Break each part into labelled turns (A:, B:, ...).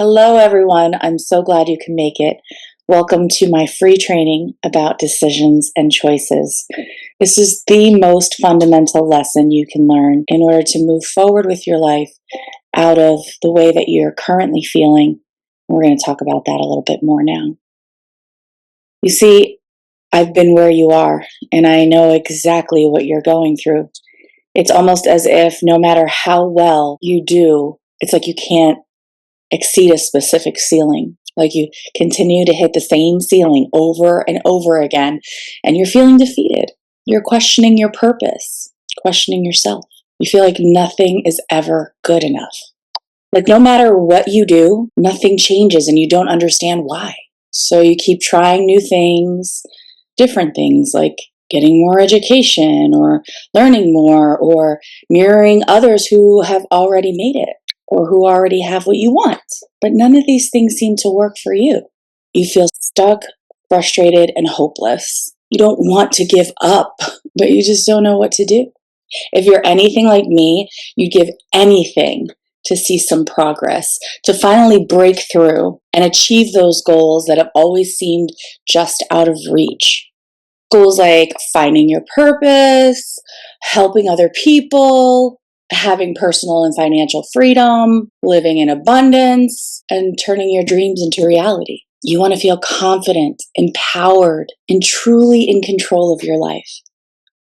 A: Hello, everyone. I'm so glad you can make it. Welcome to my free training about decisions and choices. This is the most fundamental lesson you can learn in order to move forward with your life out of the way that you're currently feeling. We're going to talk about that a little bit more now. You see, I've been where you are, and I know exactly what you're going through. It's almost as if no matter how well you do, it's like you can't exceed a specific ceiling. Like you continue to hit the same ceiling over and over again, and you're feeling defeated. You're questioning your purpose, questioning yourself. You feel like nothing is ever good enough. Like no matter what you do, nothing changes and you don't understand why. So you keep trying new things, different things like getting more education or learning more or mirroring others who have already made it or who already have what you want. But none of these things seem to work for you. You feel stuck, frustrated, and hopeless. You don't want to give up, but you just don't know what to do. If you're anything like me, you'd give anything to see some progress, to finally break through and achieve those goals that have always seemed just out of reach. Goals like finding your purpose, helping other people, having personal and financial freedom, living in abundance, and turning your dreams into reality. You want to feel confident, empowered, and truly in control of your life.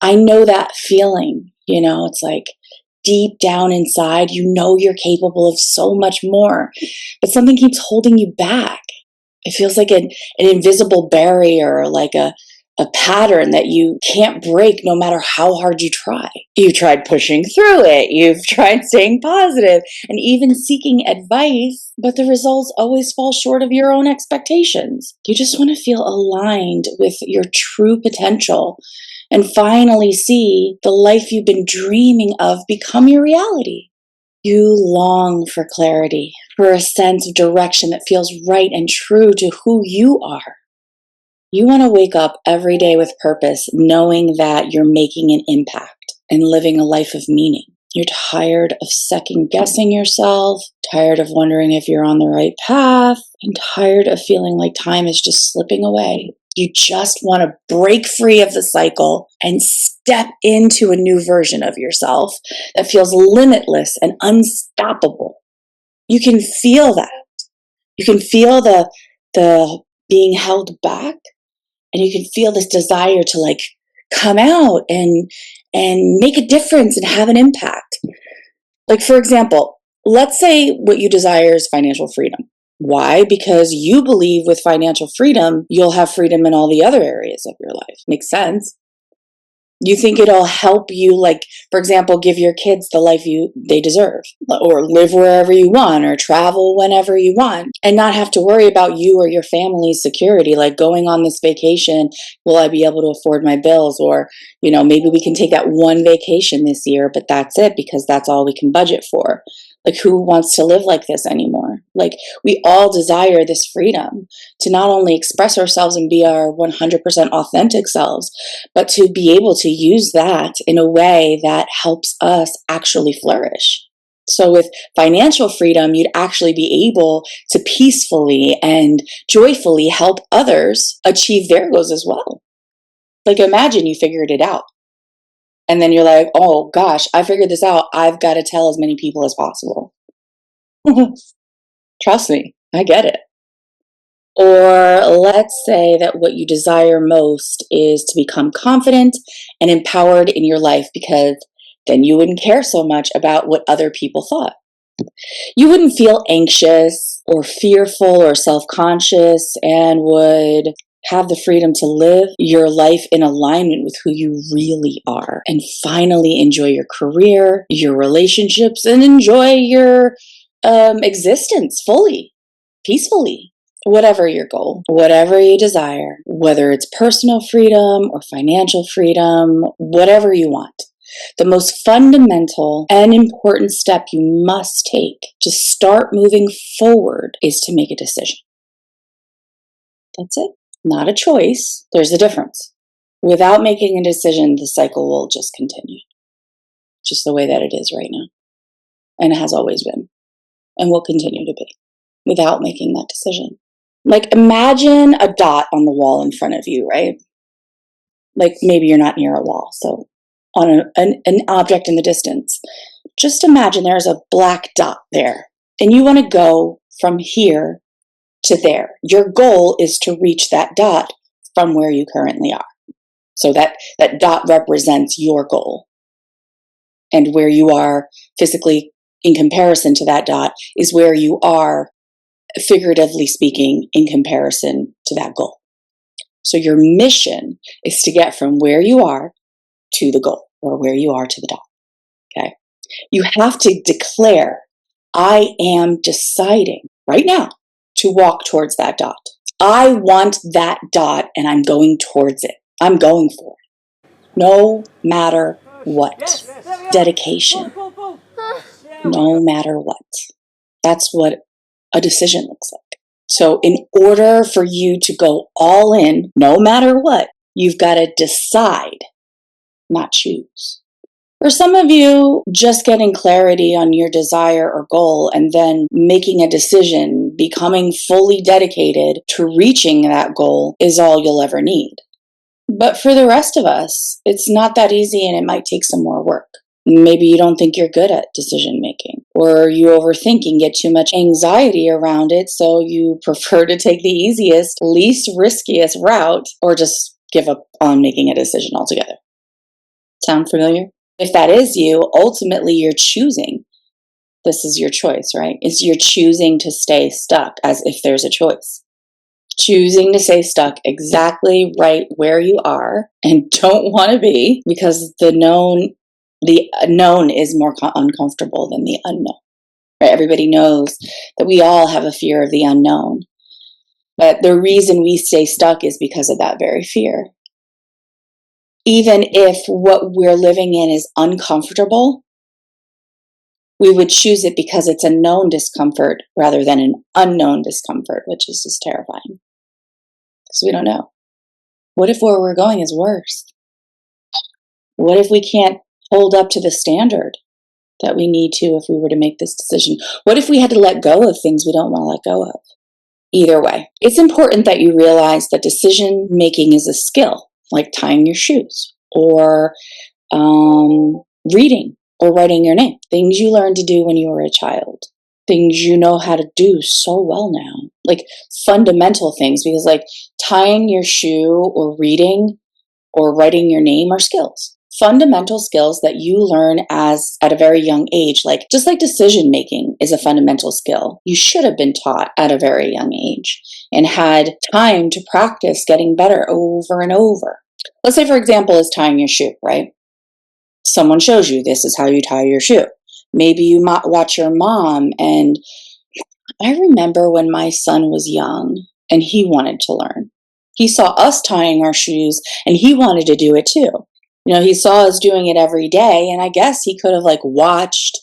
A: I know that feeling, it's like deep down inside, you're capable of so much more, but something keeps holding you back. It feels like an invisible barrier, like a pattern that you can't break no matter how hard you try. You've tried pushing through it, you've tried staying positive, and even seeking advice, but the results always fall short of your own expectations. You just want to feel aligned with your true potential and finally see the life you've been dreaming of become your reality. You long for clarity, for a sense of direction that feels right and true to who you are. You want to wake up every day with purpose, knowing that you're making an impact and living a life of meaning. You're tired of second guessing yourself, tired of wondering if you're on the right path, and tired of feeling like time is just slipping away. You just want to break free of the cycle and step into a new version of yourself that feels limitless and unstoppable. You can feel that. You can feel the being held back. And you can feel this desire to come out and make a difference and have an impact. Like, for example, let's say what you desire is financial freedom. Why? Because you believe with financial freedom, you'll have freedom in all the other areas of your life. Makes sense. You think it'll help you, for example, give your kids the life they deserve, or live wherever you want, or travel whenever you want, and not have to worry about you or your family's security, like going on this vacation, will I be able to afford my bills? Or, maybe we can take that one vacation this year, but that's it because that's all we can budget for. Like, who wants to live like this anymore? Like, we all desire this freedom to not only express ourselves and be our 100% authentic selves, but to be able to use that in a way that helps us actually flourish. So with financial freedom, you'd actually be able to peacefully and joyfully help others achieve their goals as well. Like, imagine you figured it out. And then you're like, oh gosh, I figured this out. I've got to tell as many people as possible. Trust me, I get it. Or let's say that what you desire most is to become confident and empowered in your life, because then you wouldn't care so much about what other people thought. You wouldn't feel anxious or fearful or self-conscious, and would have the freedom to live your life in alignment with who you really are, and finally enjoy your career, your relationships, and enjoy your existence fully, peacefully. Whatever your goal, whatever you desire, whether it's personal freedom or financial freedom, whatever you want. The most fundamental and important step you must take to start moving forward is to make a decision. That's it. Not a choice. There's a difference. Without making a decision, the cycle will just continue. Just the way that it is right now. And it has always been. And will continue to be. without making that decision. Like, imagine a dot on the wall in front of you, right? Like, maybe you're not near a wall, so on an object in the distance. Just imagine there's a black dot there, and you want to go from here to there. Your goal is to reach that dot from where you currently are. So that dot represents your goal. And where you are physically in comparison to that dot is where you are, figuratively speaking, in comparison to that goal. So your mission is to get from where you are to the goal, or where you are to the dot. Okay? You have to declare, I am deciding right now to walk towards that dot. I want that dot and I'm going towards it. I'm going for it. No matter what. Dedication. No matter what. That's what a decision looks like. So in order for you to go all in, no matter what, you've got to decide, not choose. For some of you, just getting clarity on your desire or goal and then making a decision, becoming fully dedicated to reaching that goal is all you'll ever need. But for the rest of us, it's not that easy and it might take some more work. Maybe you don't think you're good at decision making, or you overthink and get too much anxiety around it, so you prefer to take the easiest, least riskiest route, or just give up on making a decision altogether. Sound familiar? If that is you, ultimately you're choosing. This is your choice, right? You're choosing to stay stuck as if there's a choice. Choosing to stay stuck exactly right where you are and don't want to be, because the known is more uncomfortable than the unknown. Right? Everybody knows that we all have a fear of the unknown. But the reason we stay stuck is because of that very fear. Even if what we're living in is uncomfortable, we would choose it because it's a known discomfort rather than an unknown discomfort, which is just terrifying. Because we don't know. What if where we're going is worse? What if we can't hold up to the standard that we need to if we were to make this decision? What if we had to let go of things we don't want to let go of? Either way, it's important that you realize that decision making is a skill, like tying your shoes or reading or writing your name. Things you learned to do when you were a child. Things you know how to do so well now. Like fundamental things, because like tying your shoe or reading or writing your name are skills. Fundamental skills that you learn at a very young age. Like just like decision making is a fundamental skill. You should have been taught at a very young age and had time to practice getting better over and over. Let's say, for example, is tying your shoe, right? Someone shows you this is how you tie your shoe. Maybe you watch your mom, and I remember when my son was young and he wanted to learn. He saw us tying our shoes and he wanted to do it too. You know, he saw us doing it every day, and I guess he could have like watched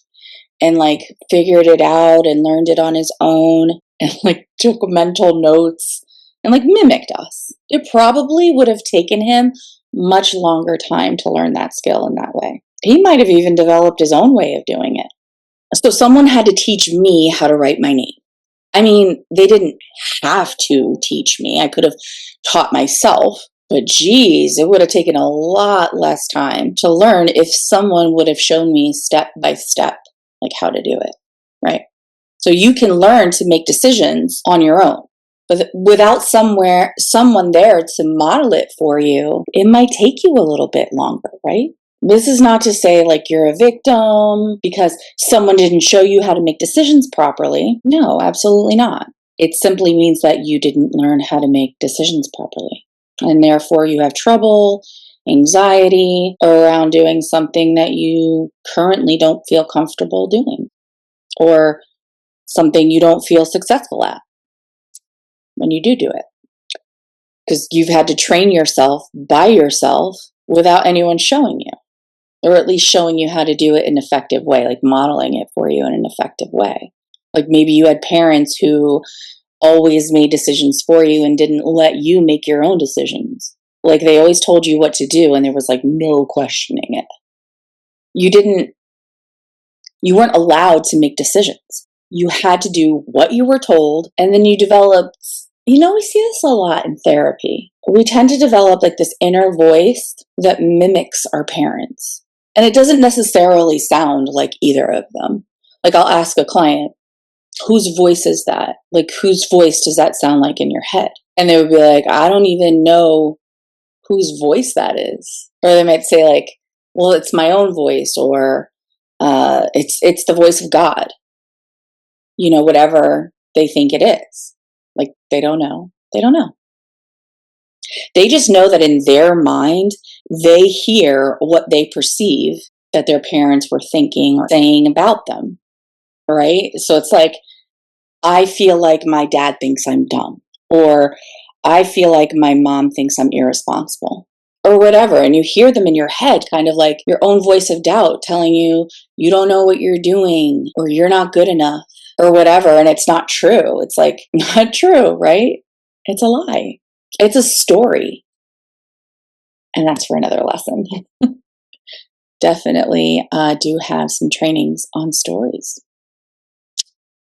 A: and like figured it out and learned it on his own and like took mental notes and like mimicked us. It probably would have taken him much longer time to learn that skill in that way. He might have even developed his own way of doing it. So someone had to teach me how to write my name. I mean, they didn't have to teach me. I could have taught myself, but geez, it would have taken a lot less time to learn if someone would have shown me step by step, like how to do it, right? So you can learn to make decisions on your own. But without someone there to model it for you, it might take you a little bit longer, right? This is not to say like you're a victim because someone didn't show you how to make decisions properly. No, absolutely not. It simply means that you didn't learn how to make decisions properly. And therefore you have trouble, anxiety around doing something that you currently don't feel comfortable doing, or something you don't feel successful at when you do it. Because you've had to train yourself by yourself without anyone showing you, or at least showing you how to do it in an effective way, like modeling it for you in an effective way. Like maybe you had parents who always made decisions for you and didn't let you make your own decisions. Like they always told you what to do and there was like no questioning it. You weren't allowed to make decisions. You had to do what you were told, and then you developed, we see this a lot in therapy. We tend to develop like this inner voice that mimics our parents. And it doesn't necessarily sound like either of them. Like I'll ask a client, whose voice is that? Like whose voice does that sound like in your head? And they would be like, I don't even know whose voice that is. Or they might say like, well, it's my own voice, or it's the voice of God. Whatever they think it is. Like they don't know. They don't know. They just know that in their mind, they hear what they perceive that their parents were thinking or saying about them. Right? So it's like, I feel like my dad thinks I'm dumb, or I feel like my mom thinks I'm irresponsible, or whatever. And you hear them in your head, kind of like your own voice of doubt telling you, you don't know what you're doing, or you're not good enough, or whatever. And it's not true. It's like, not true, right? It's a lie. It's a story. And that's for another lesson. Definitely do have some trainings on stories.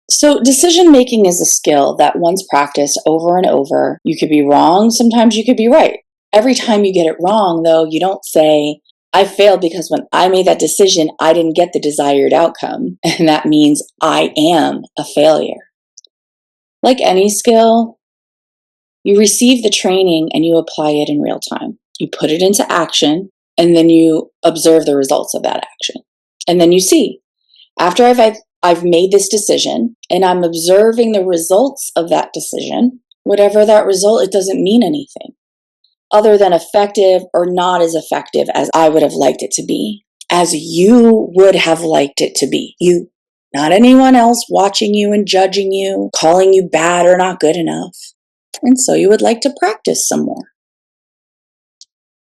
A: So decision making is a skill that once practiced over and over, you could be wrong, sometimes you could be right. Every time you get it wrong, though, you don't say, I failed because when I made that decision, I didn't get the desired outcome. And that means I am a failure. Like any skill, you receive the training and you apply it in real time. You put it into action, and then you observe the results of that action. And then you see, after I've made this decision and I'm observing the results of that decision, whatever that result, it doesn't mean anything other than effective or not as effective as I would have liked it to be, as you would have liked it to be. You, not anyone else watching you and judging you, calling you bad or not good enough. And so you would like to practice some more.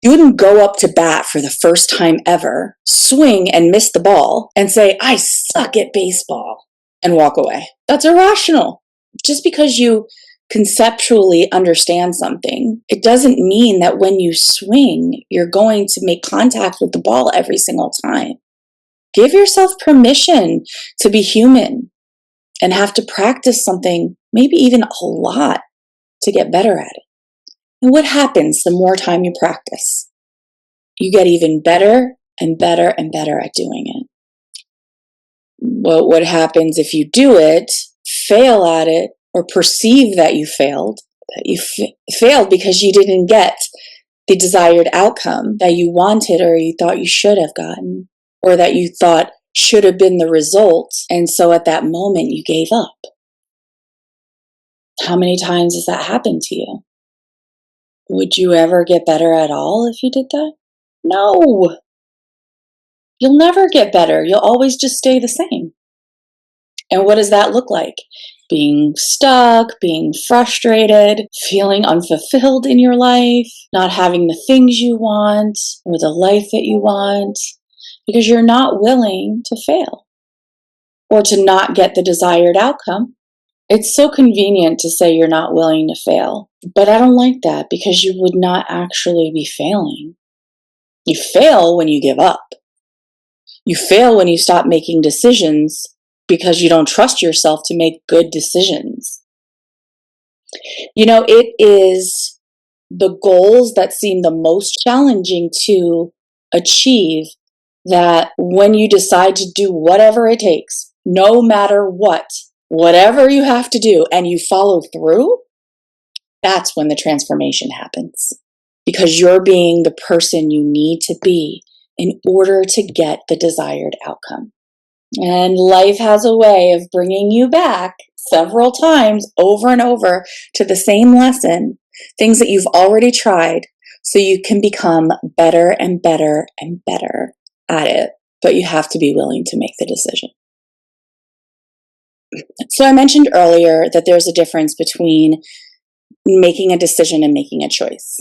A: You wouldn't go up to bat for the first time ever, swing and miss the ball, and say, I suck at baseball, and walk away. That's irrational. Just because you conceptually understand something, it doesn't mean that when you swing, you're going to make contact with the ball every single time. Give yourself permission to be human and have to practice something, maybe even a lot, to get better at it. And what happens the more time you practice? You get even better and better and better at doing it. But what happens if you do it, fail at it, or perceive that you failed, that you failed because you didn't get the desired outcome that you wanted or you thought you should have gotten, or that you thought should have been the result, and so at that moment you gave up? How many times has that happened to you? Would you ever get better at all if you did that? No. You'll never get better. You'll always just stay the same. And what does that look like? Being stuck, being frustrated, feeling unfulfilled in your life, not having the things you want or the life that you want, because you're not willing to fail or to not get the desired outcome. It's so convenient to say you're not willing to fail, but I don't like that, because you would not actually be failing. You fail when you give up. You fail when you stop making decisions because you don't trust yourself to make good decisions. It is the goals that seem the most challenging to achieve that when you decide to do whatever it takes, no matter what, whatever you have to do, and you follow through, that's when the transformation happens. Because you're being the person you need to be in order to get the desired outcome. And life has a way of bringing you back several times over and over to the same lesson, things that you've already tried, so you can become better and better and better at it. But you have to be willing to make the decision. So I mentioned earlier that there's a difference between making a decision and making a choice.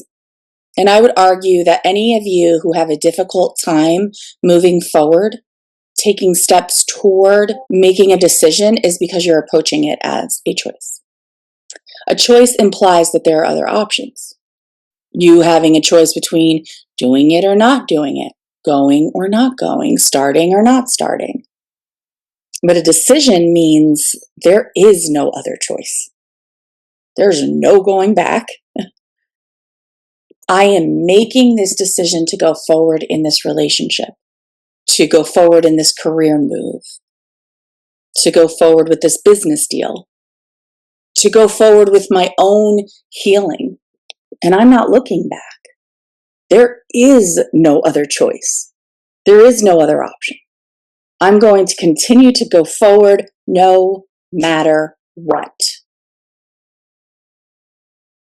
A: And I would argue that any of you who have a difficult time moving forward, taking steps toward making a decision, is because you're approaching it as a choice. A choice implies that there are other options. You having a choice between doing it or not doing it, going or not going, starting or not starting. But a decision means there is no other choice. There's no going back. I am making this decision to go forward in this relationship, to go forward in this career move, to go forward with this business deal, to go forward with my own healing. And I'm not looking back. There is no other choice. There is no other option. I'm going to continue to go forward no matter what.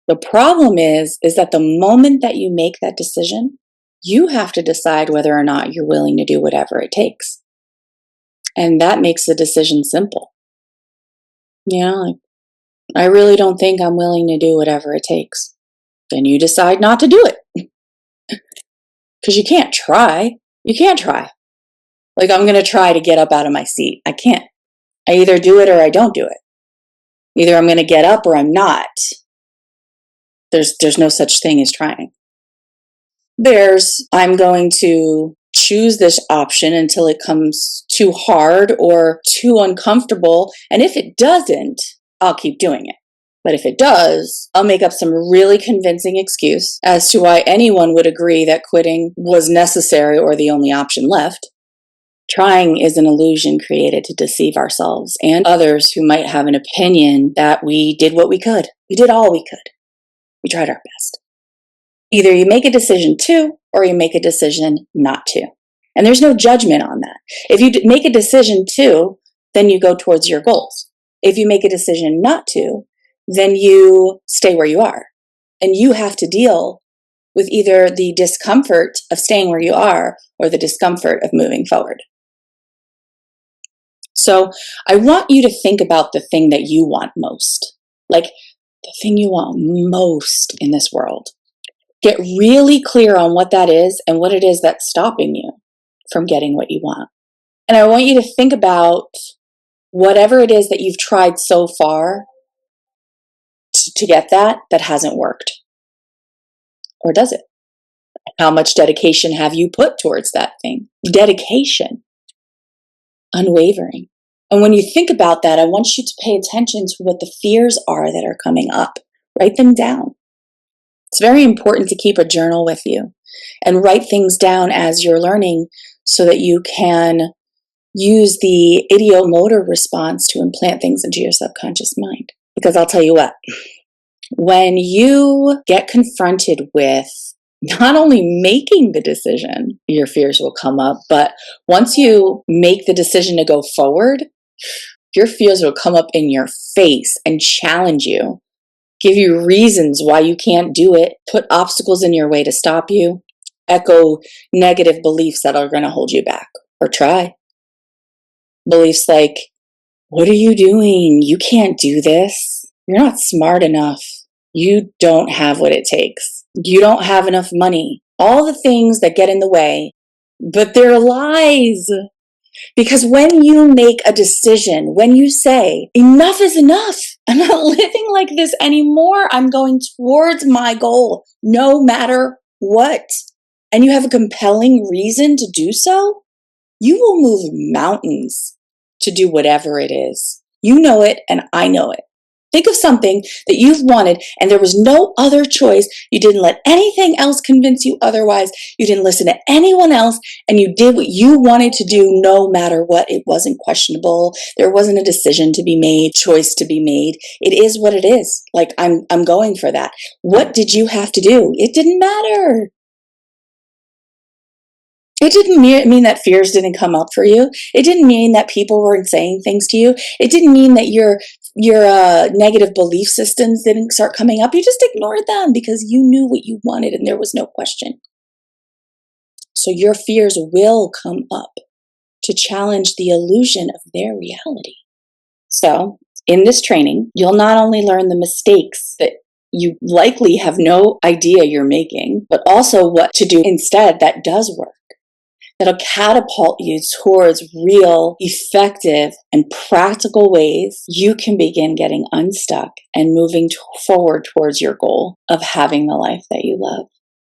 A: The problem is that the moment that you make that decision, you have to decide whether or not you're willing to do whatever it takes. And that makes the decision simple. I really don't think I'm willing to do whatever it takes. Then you decide not to do it. Because you can't try. You can't try. Like, I'm going to try to get up out of my seat. I can't. I either do it or I don't do it. Either I'm going to get up or I'm not. There's no such thing as trying. I'm going to choose this option until it comes too hard or too uncomfortable. And if it doesn't, I'll keep doing it. But if it does, I'll make up some really convincing excuse as to why anyone would agree that quitting was necessary or the only option left. Trying is an illusion created to deceive ourselves and others who might have an opinion that we did what we could. We did all we could. We tried our best. Either you make a decision to, or you make a decision not to. And there's no judgment on that. If you make a decision to, then you go towards your goals. If you make a decision not to, then you stay where you are. And you have to deal with either the discomfort of staying where you are or the discomfort of moving forward. So I want you to think about the thing that you want most, like the thing you want most in this world. Get really clear on what that is and what it is that's stopping you from getting what you want. And I want you to think about whatever it is that you've tried so far to get that hasn't worked. Or does it? How much dedication have you put towards that thing? Dedication. Unwavering. And when you think about that, I want you to pay attention to what the fears are that are coming up. Write them down. It's very important to keep a journal with you and write things down as you're learning so that you can use the ideomotor response to implant things into your subconscious mind. Because I'll tell you what, when you get confronted with not only making the decision, your fears will come up, but once you make the decision to go forward, your fears will come up in your face and challenge you, give you reasons why you can't do it, put obstacles in your way to stop you, echo negative beliefs that are going to hold you back, or try. Beliefs like, what are you doing? You can't do this. You're not smart enough. You don't have what it takes. You don't have enough money. All the things that get in the way, but they're lies. Because when you make a decision, when you say, enough is enough, I'm not living like this anymore, I'm going towards my goal, no matter what, and you have a compelling reason to do so, you will move mountains to do whatever it is. You know it, and I know it. Think of something that you've wanted and there was no other choice. You didn't let anything else convince you otherwise. You didn't listen to anyone else and you did what you wanted to do no matter what. It wasn't questionable. There wasn't a decision to be made, choice to be made. It is what it is. Like, I'm going for that. What did you have to do? It didn't matter. It didn't mean that fears didn't come up for you. It didn't mean that people weren't saying things to you. It didn't mean that your negative belief systems didn't start coming up. You just ignored them because you knew what you wanted and there was no question. So your fears will come up to challenge the illusion of their reality. So in this training, you'll not only learn the mistakes that you likely have no idea you're making, but also what to do instead that does work. That'll catapult you towards real, effective, and practical ways you can begin getting unstuck and moving forward towards your goal of having the life that you love.